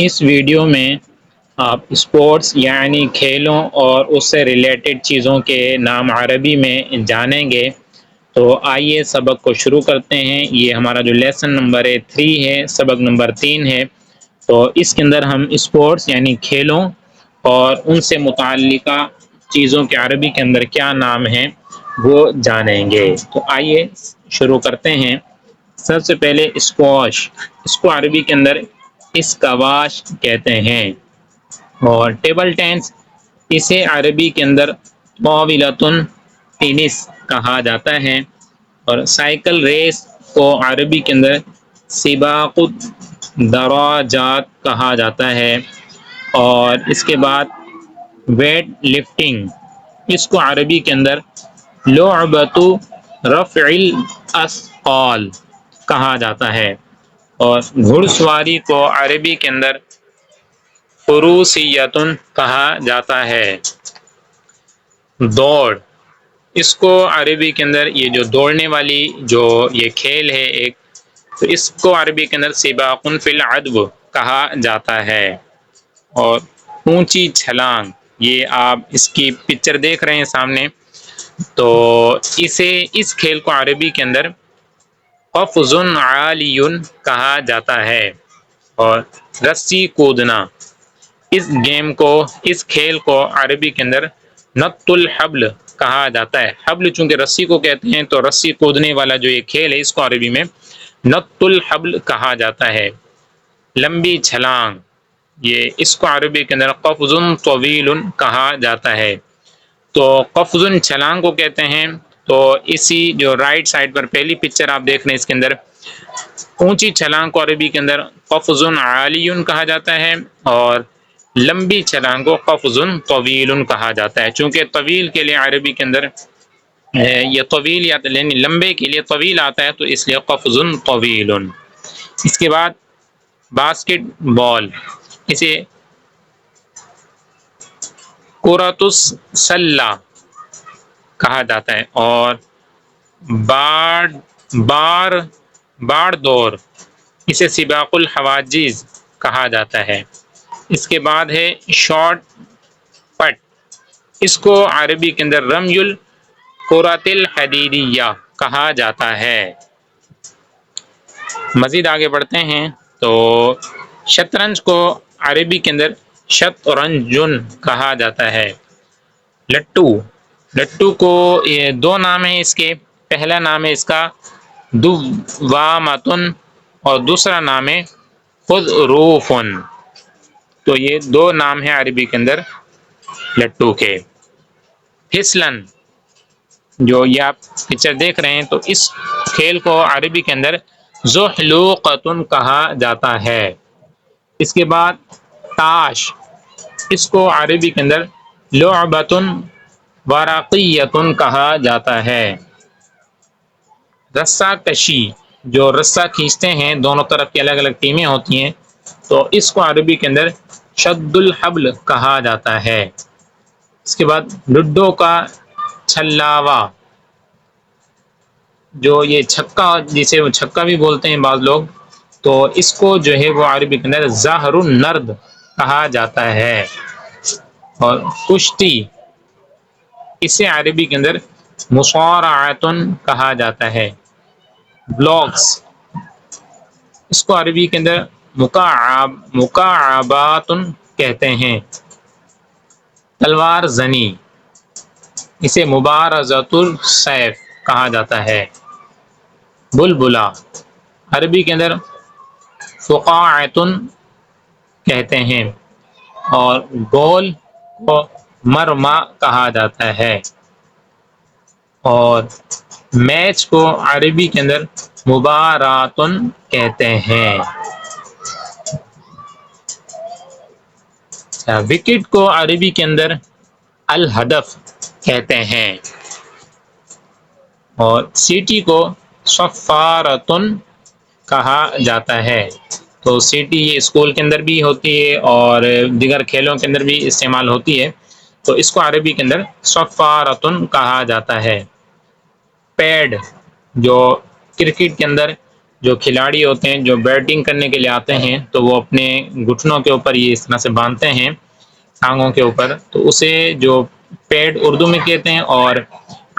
اس video میں آپ sports یعنی کھیلوں اور اس سے ریلیٹڈ چیزوں کے نام عربی میں جانیں گے۔ تو آئیے سبق کو شروع کرتے ہیں۔ یہ ہمارا جو لیسن نمبر 3 ہے، سبق نمبر 3 ہے۔ تو اس کے اندر ہم اسپورٹس یعنی کھیلوں اور ان سے متعلقہ چیزوں کے عربی کے اندر کیا نام ہیں وہ جانیں گے۔ تو آئیے شروع کرتے ہیں۔ سب سے پہلے اسکواش، اس کو عربی کے اندر اسکواش کہتے ہیں۔ اور ٹیبل ٹینس، اسے عربی کے اندر طاولۃ ٹینس کہا جاتا ہے۔ اور سائیکل ریس کو عربی کے اندر سباق الدراجات کہا جاتا ہے۔ اور اس کے بعد ویٹ لفٹنگ، اس کو عربی کے اندر لعبۃ رفع الاثقال کہا جاتا ہے۔ اور گھڑ سواری کو عربی کے اندر فروسیۃ کہا جاتا ہے۔ دوڑ، اس کو عربی کے اندر یہ جو دوڑنے والی جو یہ کھیل ہے ایک، تو اس کو عربی کے اندر سباق فی العدو کہا جاتا ہے۔ اور اونچی چھلانگ، یہ آپ اس کی پکچر دیکھ رہے ہیں سامنے، تو اس کھیل کو عربی کے اندر قفز عالی کہا جاتا ہے۔ اور رسی کودنا، اس کھیل کو عربی کے اندر نط الحبل کہا جاتا ہے۔ حبل چونکہ رسی کو کہتے ہیں، تو رسی کودنے والا جو یہ کھیل ہے اس کو عربی میں نط الحبل کہا جاتا ہے۔ لمبی چھلانگ، اس کو عربی کے اندر قفز طویل کہا جاتا ہے۔ تو قفز چھلانگ کو کہتے ہیں، تو اسی جو رائٹ سائڈ پر پہلی پکچر آپ دیکھ رہے ہیں اس کے اندر اونچی چھلانگ کو عربی کے اندر قفز عالی کہا جاتا ہے، اور لمبی چھلانگ کو قفز طویل کہا جاتا ہے۔ چونکہ طویل کے لیے عربی کے اندر یہ طویل یعنی لمبے کے لیے طویل آتا ہے، تو اس لیے قفز طویل۔ اس کے بعد باسکٹ بال، اسے کرۃ السلہ کہا جاتا ہے۔ اور باڑ دور، اسے سباق الحواجز کہا جاتا ہے۔ اس کے بعد ہے شاٹ پٹ، اس کو عربی کے اندر رمی الکرۃ الحدیدیہ کہا جاتا ہے۔ مزید آگے بڑھتے ہیں، تو شطرنج کو عربی کے اندر شطرنج کہا جاتا ہے۔ لٹو کو یہ دو نام ہیں اس کے، پہلا نام ہے اس کا دوامۃ اور دوسرا نام ہے خضروف۔ تو یہ دو نام ہیں عربی کے اندر لٹو کے۔ پھسلن، جو یہ آپ پکچر دیکھ رہے ہیں، تو اس کھیل کو عربی کے اندر زحلوقۃ کہا جاتا ہے۔ اس کے بعد تاش، اس کو عربی کے اندر لعبۃ ورقیۃ کہا جاتا ہے۔ رسہ کشی، جو رسہ کھینچتے ہیں دونوں طرف کی الگ الگ ٹیمیں ہوتی ہیں، تو اس کو عربی کے اندر شد الحبل کہا جاتا ہے۔ اس کے بعد لڈو کا چھلاوا، جو یہ چھکا، جسے وہ چھکا بھی بولتے ہیں بعض لوگ، تو اس کو جو ہے وہ عربی کے اندر زہر النرد کہا جاتا ہے۔ اور کشتی، اسے عربی کے اندر مصارعۃ کہا جاتا ہے۔ بلاکس، اس کو عربی کے اندر مکعبات کہتے ہیں۔ تلوار زنی، اسے مبارزۃ السیف کہا جاتا ہے۔ بلبلہ، عربی کے اندر فقاعۃ کہتے ہیں، اور گول کو مرمى کہا جاتا ہے۔ اور میچ کو عربی کے اندر مبارات کہتے ہیں۔ وکٹ کو عربی کے اندر الہدف کہتے ہیں۔ اور سیٹی کو صفارۃ کہا جاتا ہے۔ تو سیٹی یہ اسکول کے اندر بھی ہوتی ہے اور دیگر کھیلوں کے اندر بھی استعمال ہوتی ہے، تو اس کو عربی کے اندر صفارۃ کہا جاتا ہے۔ پیڈ، جو کرکٹ کے اندر جو کھلاڑی ہوتے ہیں جو بیٹنگ کرنے کے لیے آتے ہیں تو وہ اپنے گھٹنوں کے اوپر یہ اس طرح سے باندھتے ہیں، ٹانگوں کے اوپر، تو اسے جو پیڈ اردو میں کہتے ہیں، اور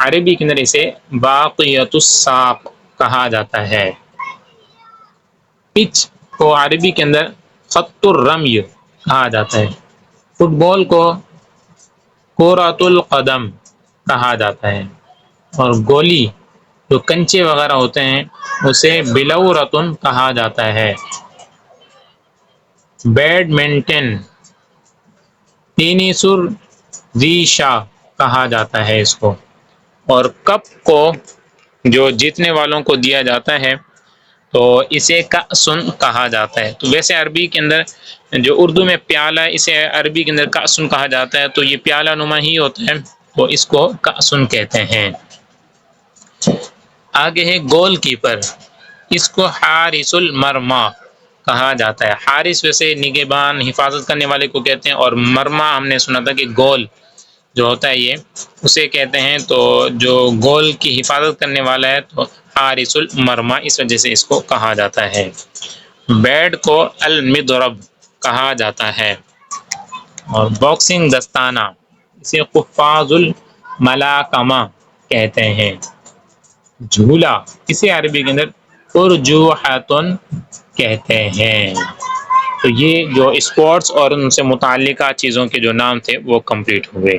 عربی کے اندر اسے باقیۃ الساق کہا جاتا ہے۔ پچ کو عربی کے اندر خط الرمی کہا جاتا ہے۔ فٹ بال کو کرۃ القدم کہا جاتا ہے، اور گولی جو کنچے وغیرہ ہوتے ہیں اسے بلورۃ کہا جاتا ہے۔ بیڈمنٹن تینس الریشہ کہا جاتا ہے اس کو، اور کپ کو جو جیتنے والوں کو دیا جاتا ہے تو اسے کأس کہا جاتا ہے۔ تو ویسے عربی کے اندر جو اردو میں پیالہ، اسے عربی کے اندر کأس کہا جاتا ہے، تو یہ پیالہ نما ہی ہوتا ہے، تو اس کو کأس کہتے ہیں۔ آگے ہے گول کیپر، اس کو حارس المرمى کہا جاتا ہے۔ حارس ویسے نگہبان، حفاظت کرنے والے کو کہتے ہیں، اور مرمى ہم نے سنا تھا کہ گول جو ہوتا ہے یہ اسے کہتے ہیں، تو جو گول کی حفاظت کرنے والا ہے تو حارس المرمى، اس وجہ سے اس کو کہا جاتا ہے۔ بیٹ کو المضرب کہا جاتا ہے، اور باکسنگ دستانہ اسے قفاز الملاکمہ کہتے ہیں۔ جھولا اسے عربی کے اندر ارجوحۃ کہتے ہیں۔ تو یہ جو اسپورٹس اور ان سے متعلقہ چیزوں کے جو نام تھے وہ کمپلیٹ ہوئے۔